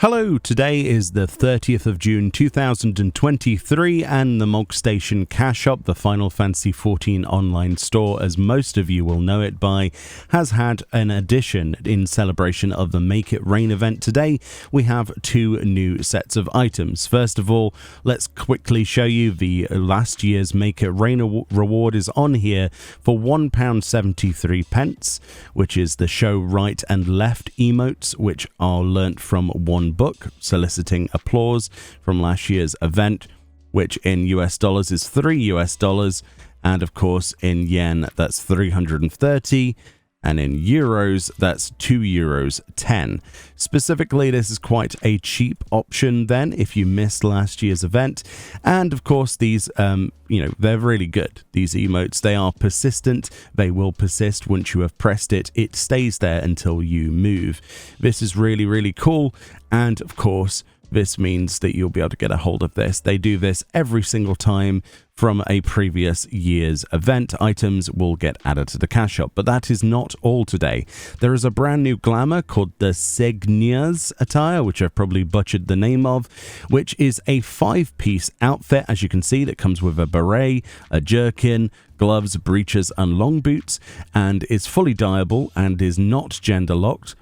Hello, today is the 30th of June 2023 and the Mog Station Cash Shop, the Final Fantasy XIV online store, as most of you will know it by, has had an addition in celebration of the Make It Rain event. Today we have two new sets of items. First of all, let's quickly show you the last year's Make It Rain reward is on here for £1.73, which is the show right and left emotes, which are learnt from one book, soliciting applause from last year's event, which in US dollars is $3, and of course in yen that's 330, and in euros that's €2.10. Specifically, this is quite a cheap option then if you missed last year's event. And of course these they're really good, these emotes. They are persistent, they will persist. Once you have pressed it, it stays there until you move. This is really cool, and of course this means that you'll be able to get a hold of this. They do this every single time from a previous year's event. Items will get added to the cash shop, but that is not all today. There is a brand new glamour called the Seigneur's Attire, which I've probably butchered the name of, which is a 5-piece outfit, as you can see, that comes with a beret, a jerkin, gloves, breeches, and long boots, and is fully dyeable and is not gender locked.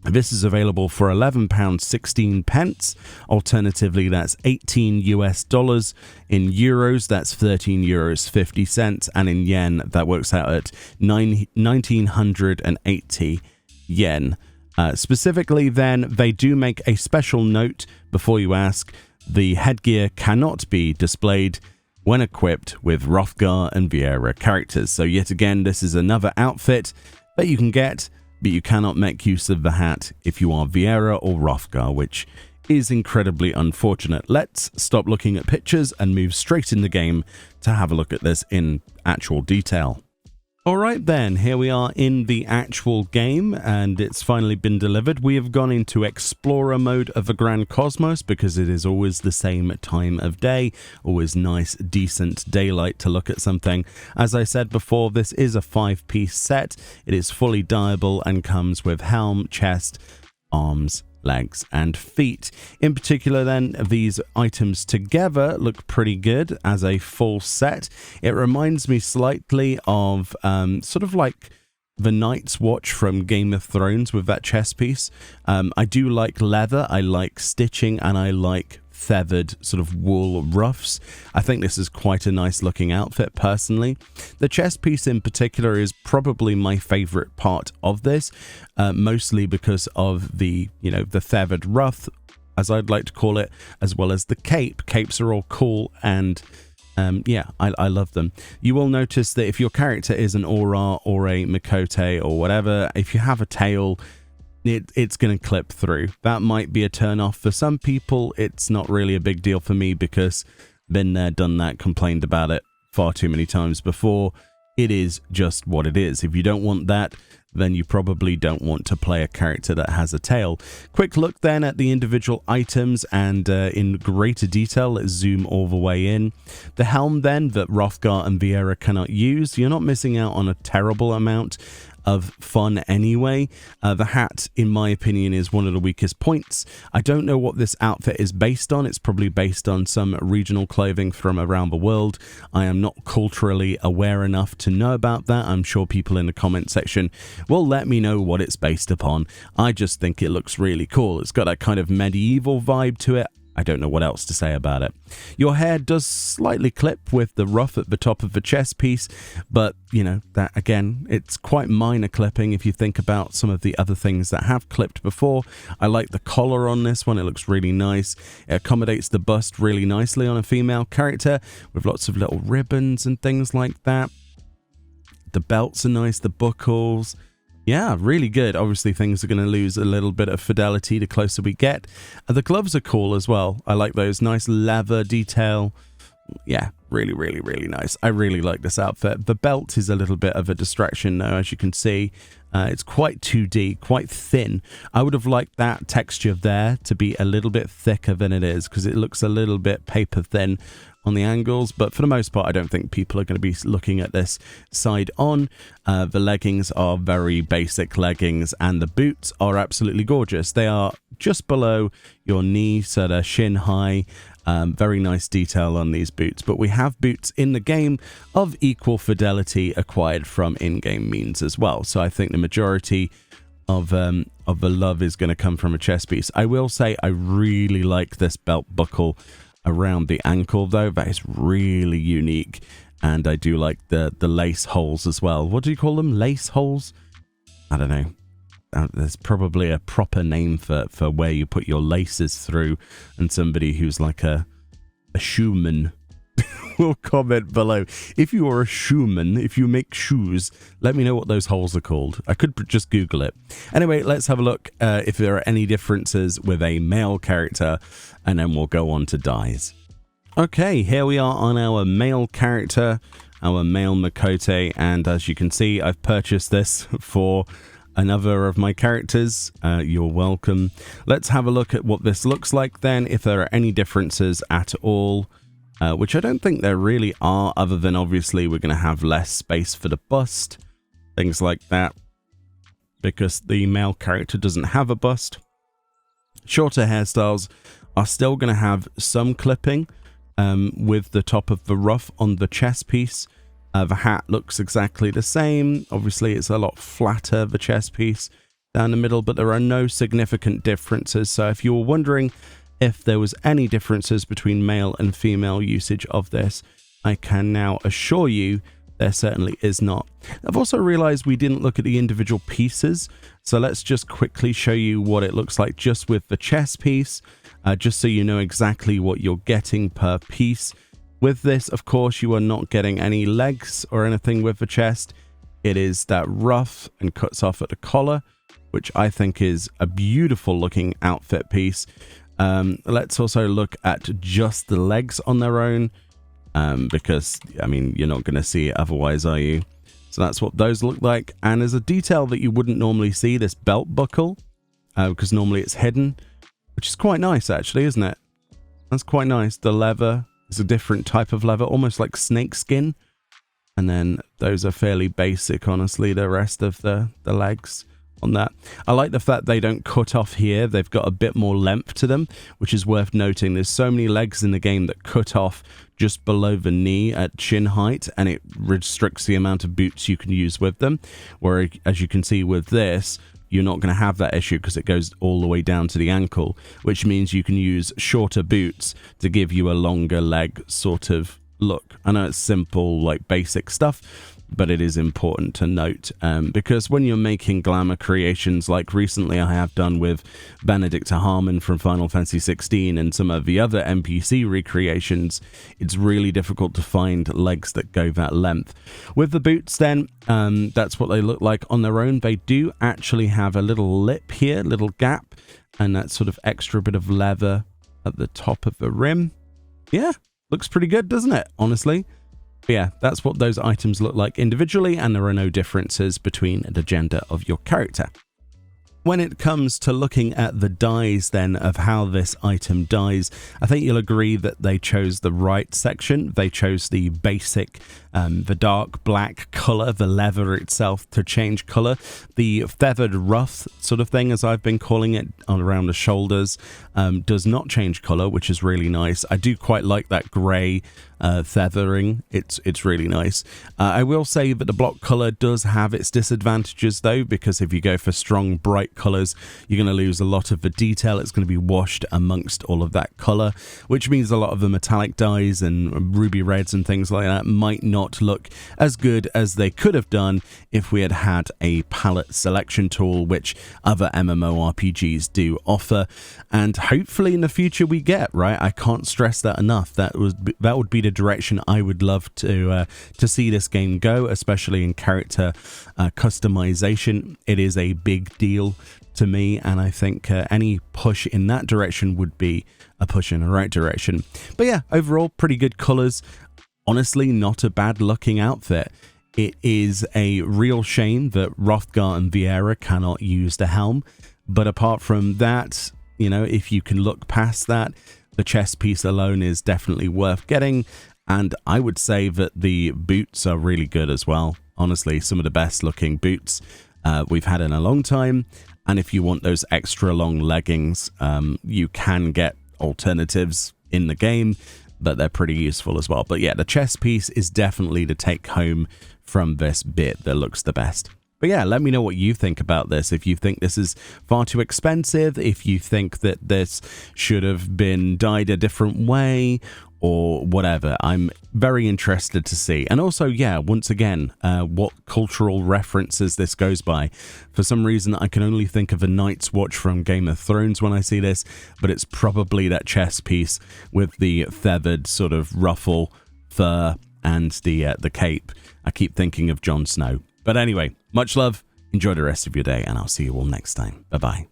This is available for £11.16. Alternatively, that's $18. In euros, that's €13.50, and in yen, that works out at 1,980 yen. Specifically, then, they do make a special note before you ask. The headgear cannot be displayed when equipped with Hrothgar and Viera characters. So yet again, this is another outfit that you can get, but you cannot make use of the hat if you are Viera or Hrothgar, which is incredibly unfortunate. Let's stop looking at pictures and move straight in the game to have a look at this in actual detail. Alright then, here we are in the actual game, and it's finally been delivered. We have gone into Explorer mode of the Grand Cosmos because it is always the same time of day, always nice, decent daylight to look at something. As I said before, this is a 5-piece set. It is fully dyeable and comes with helm, chest, arms, legs and feet. In particular then, these items together look pretty good as a full set. It reminds me slightly of sort of like the Night's Watch from Game of Thrones with that chest piece. I do like leather, I like stitching, and I like feathered sort of wool ruffs. I think this is quite a nice looking outfit personally. The chest piece in particular is probably my favorite part of this, mostly because of the feathered ruff, as I'd like to call it, as well as the cape. Capes are all cool, and I love them. You will notice that if your character is an Aura or a Mikote or whatever, if you have a tail, it's going to clip through. That might be a turn off for some people. It's not really a big deal for me because been there, done that, complained about it far too many times before. It is just what it is. If you don't want that, then you probably don't want to play a character that has a tail. Quick look then at the individual items, and in greater detail, let's zoom all the way in. The helm then that Hrothgar and Viera cannot use. You're not missing out on a terrible amount of fun anyway. The hat, in my opinion, is one of the weakest points. I don't know what this outfit is based on. It's probably based on some regional clothing from around the world. I am not culturally aware enough to know about that. I'm sure people in the comment section will let me know what it's based upon. I just think it looks really cool. It's got that kind of medieval vibe to it. I don't know what else to say about it. Your hair does slightly clip with the ruff at the top of the chest piece, but that again, it's quite minor clipping if you think about some of the other things that have clipped before. I like the collar on this one. It looks really nice. It accommodates the bust really nicely on a female character with lots of little ribbons and things like that. The belts are nice, the buckles. Yeah, really good. Obviously, things are going to lose a little bit of fidelity the closer we get. The gloves are cool as well. I like those. Nice leather detail. Yeah, really nice. I really like this outfit. The belt is a little bit of a distraction though, as you can see. It's quite 2D, quite thin. I would have liked that texture there to be a little bit thicker than it is, because it looks a little bit paper thin on the angles, but for the most part I don't think people are going to be looking at this side on. The leggings are very basic leggings, and the boots are absolutely gorgeous. They are just below your knee, so they're shin high. Very nice detail on these boots, but we have boots in the game of equal fidelity acquired from in-game means as well. So I think the majority of the love is going to come from a chest piece. I will say I really like this belt buckle around the ankle, though. That is really unique, and I do like the lace holes as well. What do you call them? Lace holes? I don't know. There's probably a proper name for where you put your laces through, and somebody who's like a shoeman will comment below. If you are a shoeman, if you make shoes, let me know what those holes are called. I could just Google it. Anyway, let's have a look if there are any differences with a male character, and then we'll go on to dyes. Okay, here we are on our male character, our male Makote, and as you can see, I've purchased this for another of my characters. You're welcome. Let's have a look at what this looks like then, if there are any differences at all, which I don't think there really are, other than obviously we're going to have less space for the bust, things like that, because the male character doesn't have a bust. Shorter hairstyles are still going to have some clipping with the top of the ruff on the chest piece. The hat looks exactly the same. Obviously, it's a lot flatter, the chest piece down the middle, but there are no significant differences. So if you were wondering if there was any differences between male and female usage of this, I can now assure you there certainly is not. I've also realized we didn't look at the individual pieces, so let's just quickly show you what it looks like just with the chest piece, just so you know exactly what you're getting per piece. With this, of course, you are not getting any legs or anything with the chest. It is that ruff and cuts off at the collar, which I think is a beautiful looking outfit piece. Let's also look at just the legs on their own, because, I mean, you're not going to see it otherwise, are you? So that's what those look like. And there's a detail that you wouldn't normally see, this belt buckle, because normally it's hidden, which is quite nice, actually, isn't it? That's quite nice. The leather. It's a different type of leather, almost like snake skin. And then those are fairly basic, honestly, the rest of the legs on that. I like the fact they don't cut off here. They've got a bit more length to them, which is worth noting. There's so many legs in the game that cut off just below the knee at shin height, and it restricts the amount of boots you can use with them. Where, as you can see with this, you're not going to have that issue because it goes all the way down to the ankle, which means you can use shorter boots to give you a longer leg sort of look. I know it's simple, like basic stuff, but it is important to note, because when you're making glamour creations like recently I have done with Benedicta Harmon from Final Fantasy 16 and some of the other NPC recreations, it's really difficult to find legs that go that length. With the boots then, that's what they look like on their own. They do actually have a little lip here, little gap, and that sort of extra bit of leather at the top of the rim. Yeah, looks pretty good, doesn't it, honestly? But yeah, that's what those items look like individually, and there are no differences between the gender of your character. When it comes to looking at the dyes then of how this item dyes, I think you'll agree that they chose the right section. They chose the basic, the dark black color, the leather itself to change color. The feathered ruff sort of thing, as I've been calling it, around the shoulders, does not change color, which is really nice. I do quite like that gray feathering. It's really nice. I will say that the block color does have its disadvantages though, because if you go for strong bright colors, you're going to lose a lot of the detail. It's going to be washed amongst all of that color, which means a lot of the metallic dyes and ruby reds and things like that might not look as good as they could have done if we had had a palette selection tool, which other MMORPGs do offer, and hopefully in the future we get, right? I can't stress that enough. That would be the direction I would love to see this game go, especially in character customization. It is a big deal to me, and I think any push in that direction would be a push in the right direction. But yeah, overall pretty good colors. Honestly, not a bad looking outfit. It is a real shame that Hrothgar and Viera cannot use the helm, but apart from that, you know, if you can look past that, the chest piece alone is definitely worth getting. And I would say that the boots are really good as well. Honestly, some of the best looking boots we've had in a long time. And if you want those extra long leggings, you can get alternatives in the game, but they're pretty useful as well. But yeah, the chest piece is definitely the take home from this bit that looks the best. But yeah, let me know what you think about this. If you think this is far too expensive, if you think that this should have been dyed a different way, or whatever. I'm very interested to see. And also, yeah, once again, what cultural references this goes by. For some reason, I can only think of a Night's Watch from Game of Thrones when I see this, but it's probably that chest piece with the feathered sort of ruffle, fur, and the cape. I keep thinking of Jon Snow. But anyway, much love, enjoy the rest of your day, and I'll see you all next time. Bye-bye.